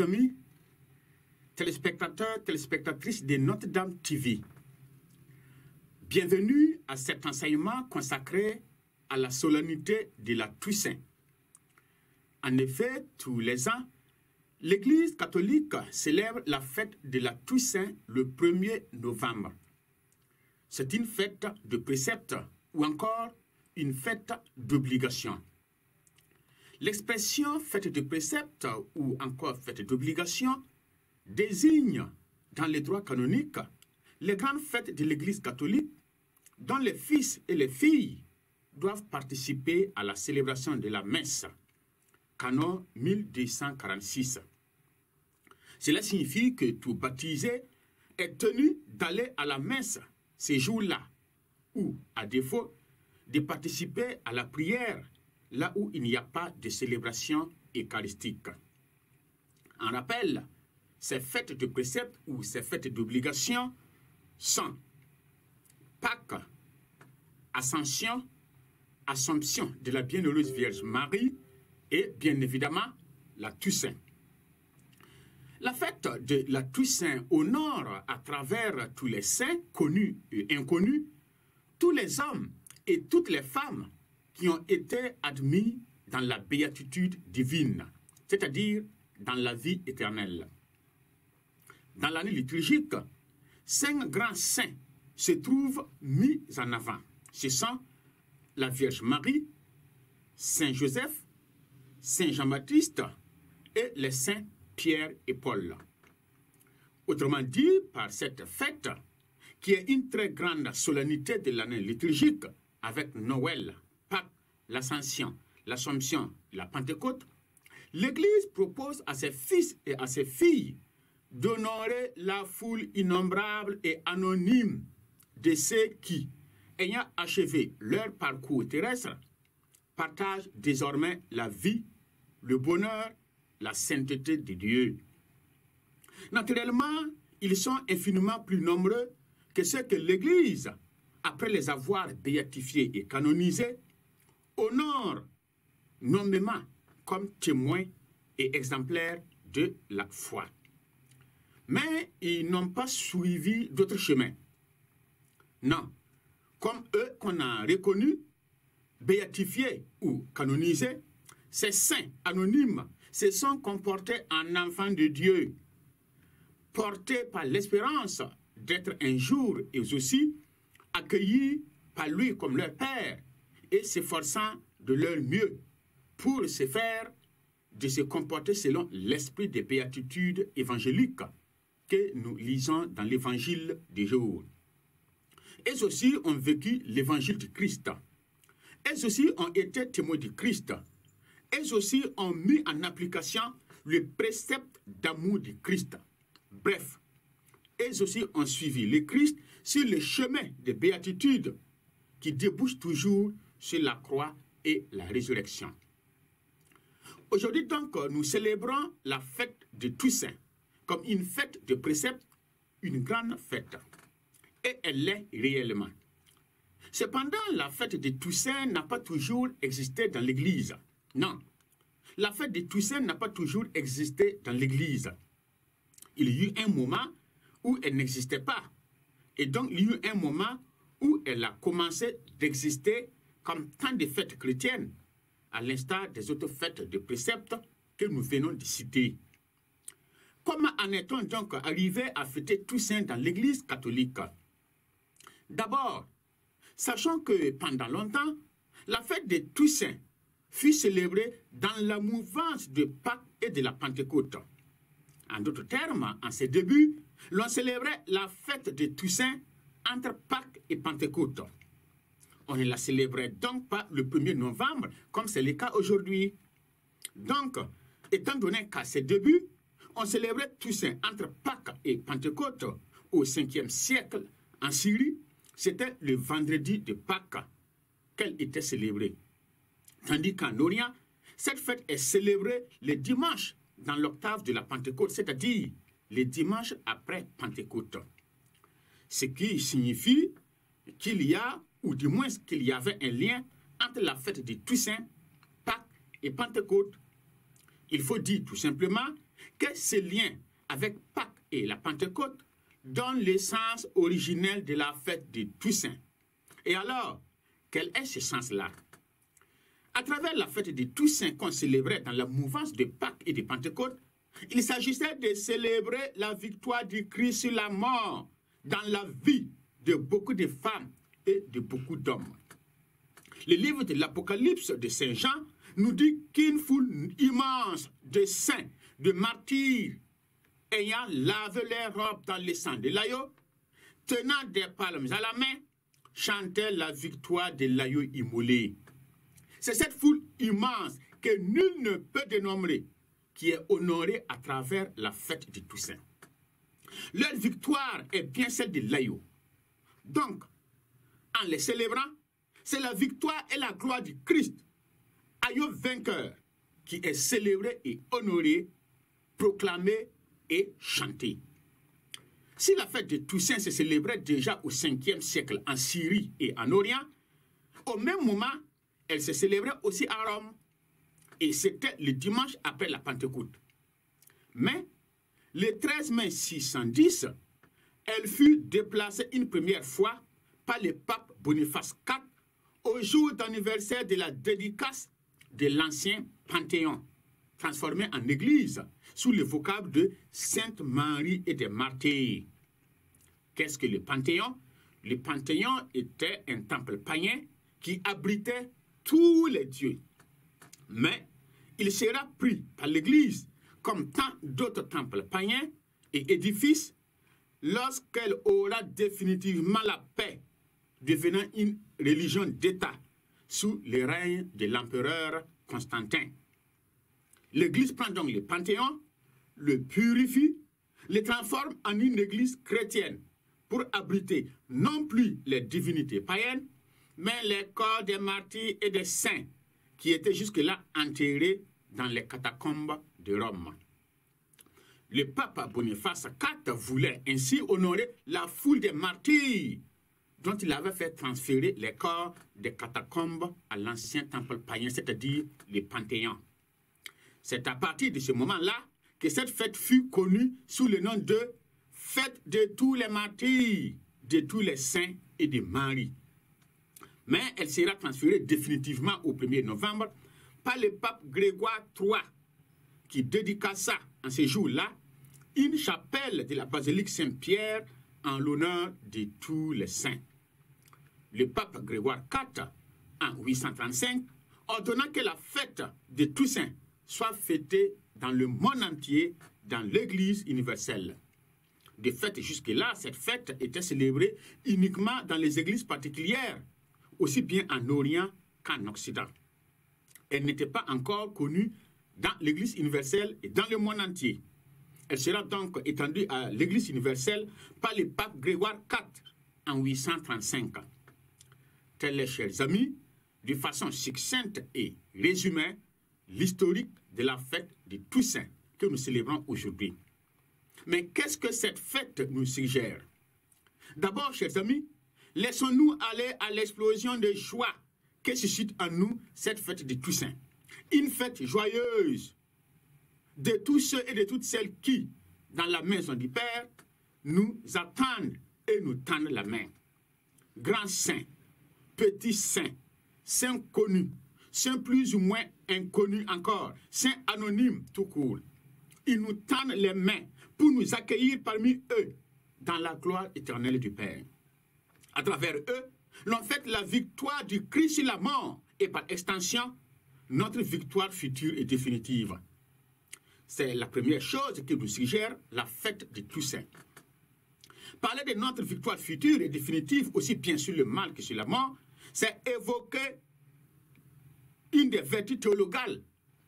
Chers amis, téléspectateurs, téléspectatrices de Notre-Dame TV, bienvenue à cet enseignement consacré à la solennité de la Toussaint. En effet, tous les ans, l'Église catholique célèbre la fête de la Toussaint le 1er novembre. C'est une fête de précepte ou encore une fête d'obligation. L'expression fête de précepte ou encore fête d'obligation désigne dans les droits canoniques les grandes fêtes de l'Église catholique dont les fils et les filles doivent participer à la célébration de la messe, canon 1246. Cela signifie que tout baptisé est tenu d'aller à la messe ces jours-là, ou, à défaut, de participer à la prière là où il n'y a pas de célébration eucharistique. En rappel, ces fêtes de précepte ou ces fêtes d'obligation sont Pâques, Ascension, Assomption de la Bienheureuse Vierge Marie et bien évidemment la Toussaint. La fête de la Toussaint honore à travers tous les saints connus et inconnus, tous les hommes et toutes les femmes qui ont été admis dans la béatitude divine, c'est-à-dire dans la vie éternelle. Dans l'année liturgique, 5 grands saints se trouvent mis en avant. Ce sont la Vierge Marie, Saint Joseph, Saint Jean-Baptiste et les saints Pierre et Paul. Autrement dit, par cette fête, qui est une très grande solennité de l'année liturgique, avec Noël, Pâques, l'Ascension, l'Assomption, la Pentecôte, l'Église propose à ses fils et à ses filles d'honorer la foule innombrable et anonyme de ceux qui, ayant achevé leur parcours terrestre, partagent désormais la vie, le bonheur, la sainteté de Dieu. Naturellement, ils sont infiniment plus nombreux que ceux que l'Église, après les avoir béatifiés et canonisés, honore nommément comme témoins et exemplaires de la foi. Mais ils n'ont pas suivi d'autres chemins. Non, comme eux qu'on a reconnus, béatifiés ou canonisés, ces saints anonymes se sont comportés en enfants de Dieu, portés par l'espérance d'être un jour et aussi accueillis par lui comme leur Père et s'efforçant de leur mieux pour se faire de se comporter selon l'esprit des béatitudes évangéliques que nous lisons dans l'évangile des jours. Elles aussi ont vécu l'évangile du Christ. Elles aussi ont été témoins du Christ. Elles aussi ont mis en application le précepte d'amour du Christ. Bref, elles aussi ont suivi le Christ sur le chemin de béatitude qui débouche toujours sur la croix et la résurrection. Aujourd'hui donc, nous célébrons la fête de Toussaint comme une fête de précepte, une grande fête. Et elle l'est réellement. Cependant, la fête de Toussaint n'a pas toujours existé dans l'Église. Non, la fête de Toussaint n'a pas toujours existé dans l'Église. Il y eut un moment où elle n'existait pas. Et donc, il y eut un moment où elle a commencé d'exister comme tant de fêtes chrétiennes, à l'instar des autres fêtes de préceptes que nous venons de citer. Comment en est-on donc arrivé à fêter Toussaint dans l'Église catholique? D'abord, sachant que pendant longtemps, la fête de Toussaint fut célébrée dans la mouvance de Pâques et de la Pentecôte. En d'autres termes, en ses débuts, l'on célébrait la fête de Toussaint entre Pâques et Pentecôte. On ne la célébrait donc pas le 1er novembre, comme c'est le cas aujourd'hui. Donc, étant donné qu'à ses débuts, on célébrait Toussaint entre Pâques et Pentecôte au 5e siècle en Syrie, c'était le vendredi de Pâques qu'elle était célébrée. Tandis qu'en Orient, cette fête est célébrée le dimanche dans l'octave de la Pentecôte, c'est-à-dire le dimanche après Pentecôte. Ce qui signifie qu'il y a, ou du moins qu'il y avait un lien entre la fête de Toussaint, Pâques et Pentecôte. Il faut dire tout simplement que ces liens avec Pâques et la Pentecôte donnent l'essence originelle de la fête de Toussaint. Et alors, quel est ce sens-là? À travers la fête de Toussaint qu'on célébrait dans la mouvance de Pâques et de Pentecôte, il s'agissait de célébrer la victoire du Christ sur la mort dans la vie de beaucoup de femmes et de beaucoup d'hommes. Le livre de l'Apocalypse de Saint Jean nous dit qu'une foule immense de saints, de martyrs, ayant lavé leurs robes dans le sang de l'agneau, tenant des palmes à la main, chantaient la victoire de l'agneau immolé. C'est cette foule immense que nul ne peut dénombrer qui est honorée à travers la fête de Toussaint. Leur victoire est bien celle de l'agneau. Donc, en les célébrant, c'est la victoire et la gloire du Christ, agneau vainqueur, qui est célébré et honoré, proclamé et chanté. Si la fête de Toussaint se célébrait déjà au 5e siècle en Syrie et en Orient, au même moment, elle se célébrait aussi à Rome. Et c'était le dimanche après la Pentecôte. Mais, le 13 mai 610, elle fut déplacée une première fois par le pape Boniface IV au jour d'anniversaire de la dédicace de l'ancien Panthéon, transformé en église sous le vocable de Sainte Marie et des Martyrs. Qu'est-ce que le Panthéon? Le Panthéon était un temple païen qui abritait tous les dieux. Mais il sera pris par l'Église, comme tant d'autres temples païens et édifices, lorsqu'elle aura définitivement la paix, devenant une religion d'État sous le règne de l'empereur Constantin. L'Église prend donc le Panthéon, le purifie, le transforme en une Église chrétienne pour abriter non plus les divinités païennes, mais les corps des martyrs et des saints qui étaient jusque-là enterrés dans les catacombes de Rome. Le pape Boniface IV voulait ainsi honorer la foule des martyrs dont il avait fait transférer les corps des catacombes à l'ancien temple païen, c'est-à-dire le Panthéon. C'est à partir de ce moment-là que cette fête fut connue sous le nom de Fête de tous les martyrs, de tous les saints et de Marie. Mais elle sera transférée définitivement au 1er novembre par le pape Grégoire III, qui dédicaça en ce jour-là une chapelle de la basilique Saint-Pierre en l'honneur de tous les saints. Le pape Grégoire IV, en 835, ordonna que la fête de Toussaint soit fêtée dans le monde entier dans l'Église universelle. De fait, jusque-là, cette fête était célébrée uniquement dans les églises particulières, aussi bien en Orient qu'en Occident. Elle n'était pas encore connue dans l'Église universelle et dans le monde entier. Elle sera donc étendue à l'Église universelle par le pape Grégoire IV en 835. Tel est, chers amis, de façon succincte et résumée, l'historique de la fête de Toussaint que nous célébrons aujourd'hui. Mais qu'est-ce que cette fête nous suggère? D'abord, chers amis, laissons-nous aller à l'explosion de joie que suscite en nous cette fête de Toussaint. Une fête joyeuse de tous ceux et de toutes celles qui, dans la maison du Père, nous attendent et nous tendent la main. Grands saints, petits saints, saints connus, saints plus ou moins inconnus encore, saints anonymes tout court. Ils nous tendent les mains pour nous accueillir parmi eux dans la gloire éternelle du Père. À travers eux, l'on fête la victoire du Christ sur la mort et par extension, notre victoire future et définitive. C'est la première chose que nous suggère la fête de Toussaint. Parler de notre victoire future et définitive, aussi bien sur le mal que sur la mort, c'est évoquer une des vertus théologales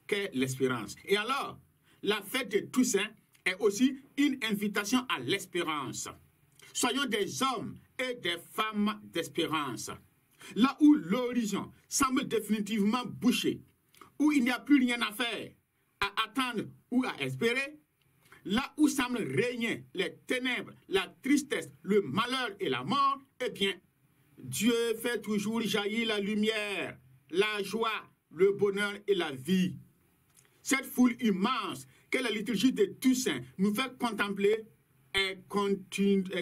qu'est l'espérance. Et alors, la fête de Toussaint est aussi une invitation à l'espérance. Soyons des hommes et des femmes d'espérance. Là où l'horizon semble définitivement bouché, où il n'y a plus rien à faire, à attendre ou à espérer, là où semblent régner les ténèbres, la tristesse, le malheur et la mort, eh bien, Dieu fait toujours jaillir la lumière, la joie, le bonheur et la vie. Cette foule immense que la liturgie de Toussaint nous fait contempler est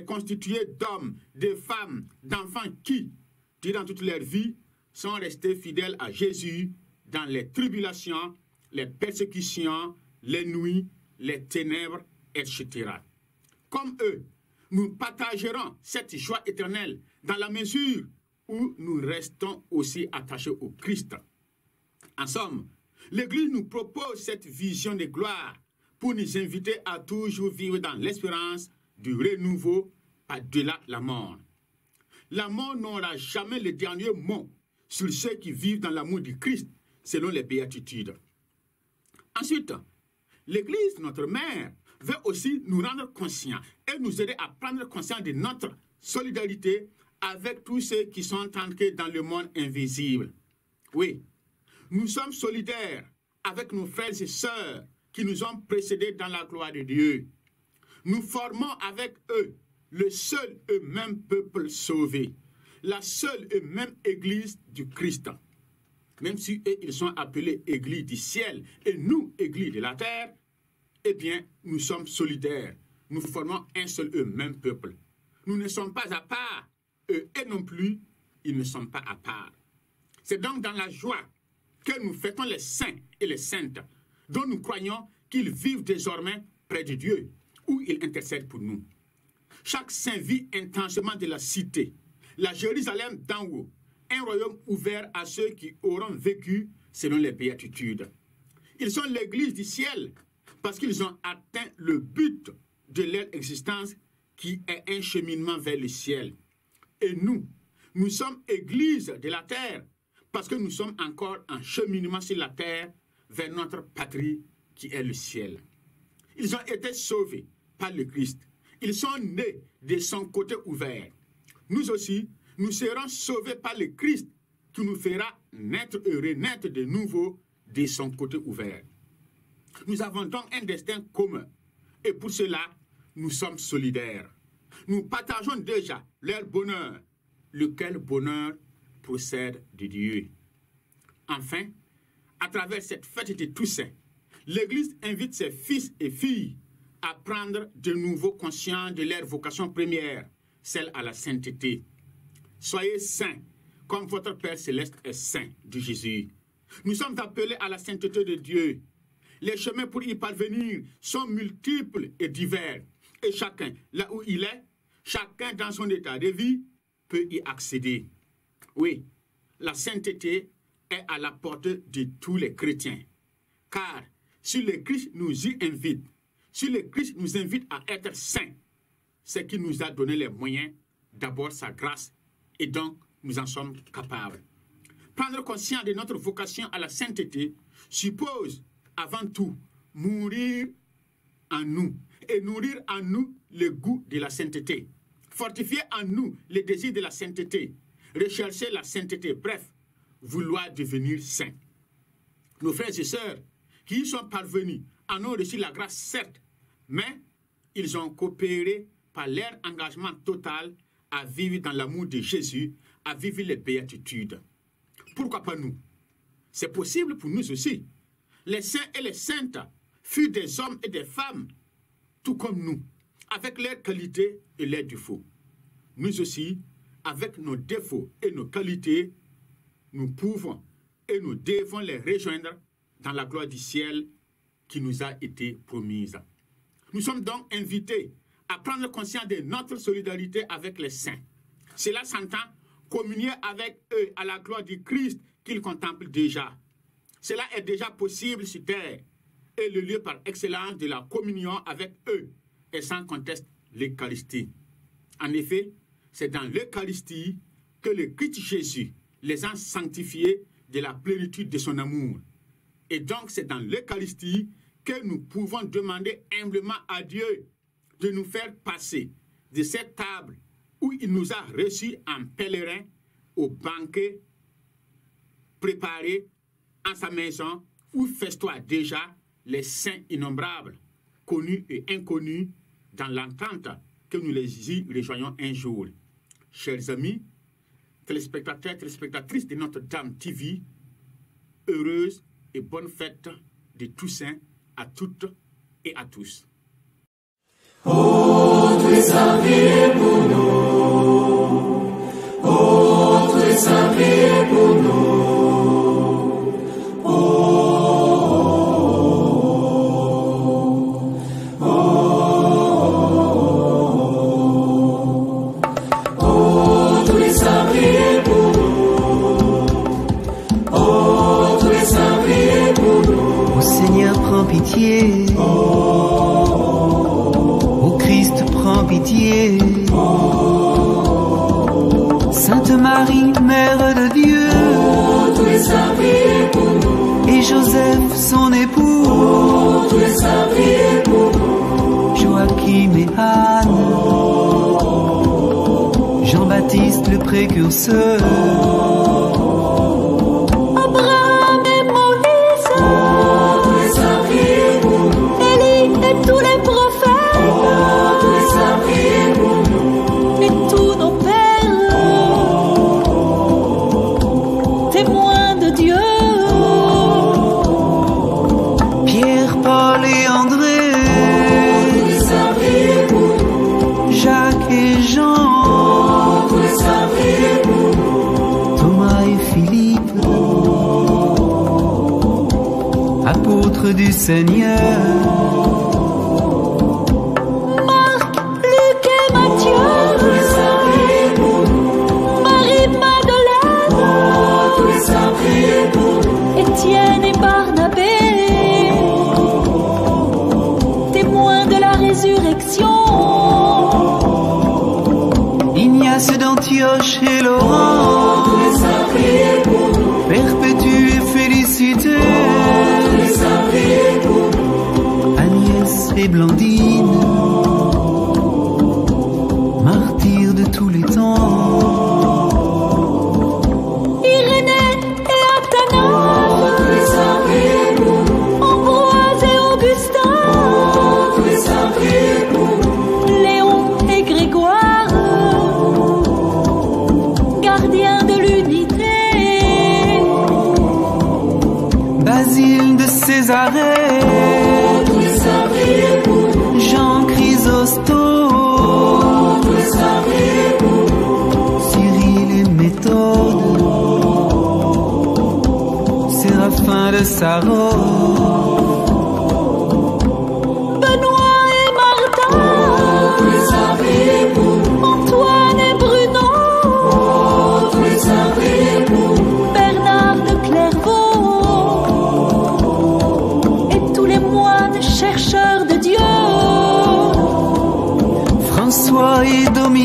constituée d'hommes, de femmes, d'enfants qui, durant toute leur vie, sont restés fidèles à Jésus dans les tribulations, les persécutions, les nuits, les ténèbres, etc. Comme eux, nous partagerons cette joie éternelle dans la mesure où nous restons aussi attachés au Christ. En somme, l'Église nous propose cette vision de gloire pour nous inviter à toujours vivre dans l'espérance du renouveau par-delà la mort. La mort n'aura jamais le dernier mot sur ceux qui vivent dans l'amour du Christ, selon les béatitudes. Ensuite, l'Église, notre mère, veut aussi nous rendre conscients et nous aider à prendre conscience de notre solidarité avec tous ceux qui sont entrés dans le monde invisible. Oui, nous sommes solidaires avec nos frères et sœurs qui nous ont précédés dans la gloire de Dieu. Nous formons avec eux le seul et même peuple sauvé, la seule et même Église du Christ. Même si eux, ils sont appelés Église du ciel et nous, Église de la terre, eh bien, nous sommes solidaires. Nous formons un seul et même peuple. Nous ne sommes pas à part, eux et non plus, ils ne sont pas à part. C'est donc dans la joie que nous fêtons les saints et les saintes, dont nous croyons qu'ils vivent désormais près de Dieu, où ils intercèdent pour nous. Chaque saint vit intensément de la cité, la Jérusalem d'en haut, un royaume ouvert à ceux qui auront vécu selon les béatitudes. Ils sont l'Église du ciel parce qu'ils ont atteint le but de leur existence qui est un cheminement vers le ciel. Et nous sommes Église de la terre parce que nous sommes encore en cheminement sur la terre vers notre patrie qui est le ciel. Ils ont été sauvés par le Christ. Ils sont nés de son côté ouvert. Nous aussi, nous serons sauvés par le Christ qui nous fera naître et renaître de nouveau de son côté ouvert. Nous avons donc un destin commun et pour cela, nous sommes solidaires. Nous partageons déjà leur bonheur, lequel bonheur procède de Dieu. Enfin, à travers cette fête de Toussaint, l'Église invite ses fils et filles à prendre de nouveau conscience de leur vocation première, celle à la sainteté. Soyez saints, comme votre Père céleste est saint, dit Jésus. Nous sommes appelés à la sainteté de Dieu. Les chemins pour y parvenir sont multiples et divers. Et chacun, là où il est, chacun dans son état de vie, peut y accéder. Oui, la sainteté est à la portée de tous les chrétiens. Car si le Christ nous y invite, si le Christ nous invite à être saints, c'est qu'il nous a donné les moyens, d'abord sa grâce, et donc nous en sommes capables. Prendre conscience de notre vocation à la sainteté suppose, avant tout, mourir en nous et nourrir en nous le goût de la sainteté. Fortifier en nous le désir de la sainteté, rechercher la sainteté, bref, vouloir devenir saint. Nos frères et sœurs qui y sont parvenus en ont reçu la grâce, certes, mais ils ont coopéré par leur engagement total à vivre dans l'amour de Jésus, à vivre les béatitudes. Pourquoi pas nous? C'est possible pour nous aussi. Les saints et les saintes furent des hommes et des femmes, tout comme nous, avec leurs qualités et leurs défauts. Nous aussi, avec nos défauts et nos qualités, nous pouvons et nous devons les rejoindre dans la gloire du ciel qui nous a été promise. Nous sommes donc invités à prendre conscience de notre solidarité avec les saints. Cela s'entend communier avec eux à la gloire du Christ qu'ils contemplent déjà. Cela est déjà possible sur terre et le lieu par excellence de la communion avec eux est sans conteste l'Eucharistie. En effet, c'est dans l'Eucharistie que le Christ Jésus les a sanctifiés de la plénitude de son amour. Et donc c'est dans l'Eucharistie que nous pouvons demander humblement à Dieu de nous faire passer de cette table où il nous a reçus en pèlerin au banquet préparé en sa maison où festoient déjà les saints innombrables, connus et inconnus, dans l'entente que nous les y rejoignons un jour. Chers amis, téléspectateurs, téléspectatrices de Notre-Dame TV, heureuse et bonne fête de Toussaint à toutes et à tous. Oh, tu es sacrifié pour nous. Oh, tu es sacrifié pour nous. Oh, tu es sacrifié pour nous. Oh, tu es sacrifié pour nous. Ô Seigneur, prends pitié. Christ, prends pitié. Sainte Marie, Mère de Dieu, Tu es sacrifié pour nous. et Joseph, son époux, Tu es sacrifié pour nous. Joachim et Anne, Jean-Baptiste le précurseur, Abraham et Moïse, Tu es sacrifié pour nous. Élie et tous les prophètes, Tu es sacrifié pour nous. et tous nos pères, témoins de Dieu, Pierre, Paul et André, Tu es sacrifié pour nous. Jacques et Jean, Tu es sacrifié pour nous. Thomas et Philippe, apôtres du Seigneur, Marc, Luc et Matthieu, Tu es sacrifié pour nous. Marie-Madeleine, Tu es sacrifié pour nous. Étienne et Barnabé, témoins de la résurrection, Ignace d'Antioche et Laurent, Tu es sacrifié pour nous. Perpétue et Félicité, Tu es sacrifié pour nous. Agnès et Blandine, martyrs de tous les temps, Irénée et Athanase, Tu es sacrifié pour nous. Ambroise et Augustin, Tu es sacrifié pour nous. Léon et Grégoire, gardiens de l'unité, Basile de Césarée, Tu es sacrifié pour nous. Jean Chrysostome, Tu es sacrifié pour nous. Cyril et Méthode, Séraphin de Saron, Benoît et Martin, Tu es sacrifié pour nous. Antoine et Bruno, Tu es sacrifié pour nous. Bernard de Clairvaux, et tous les moines chercheurs de Dieu, François et Dominique,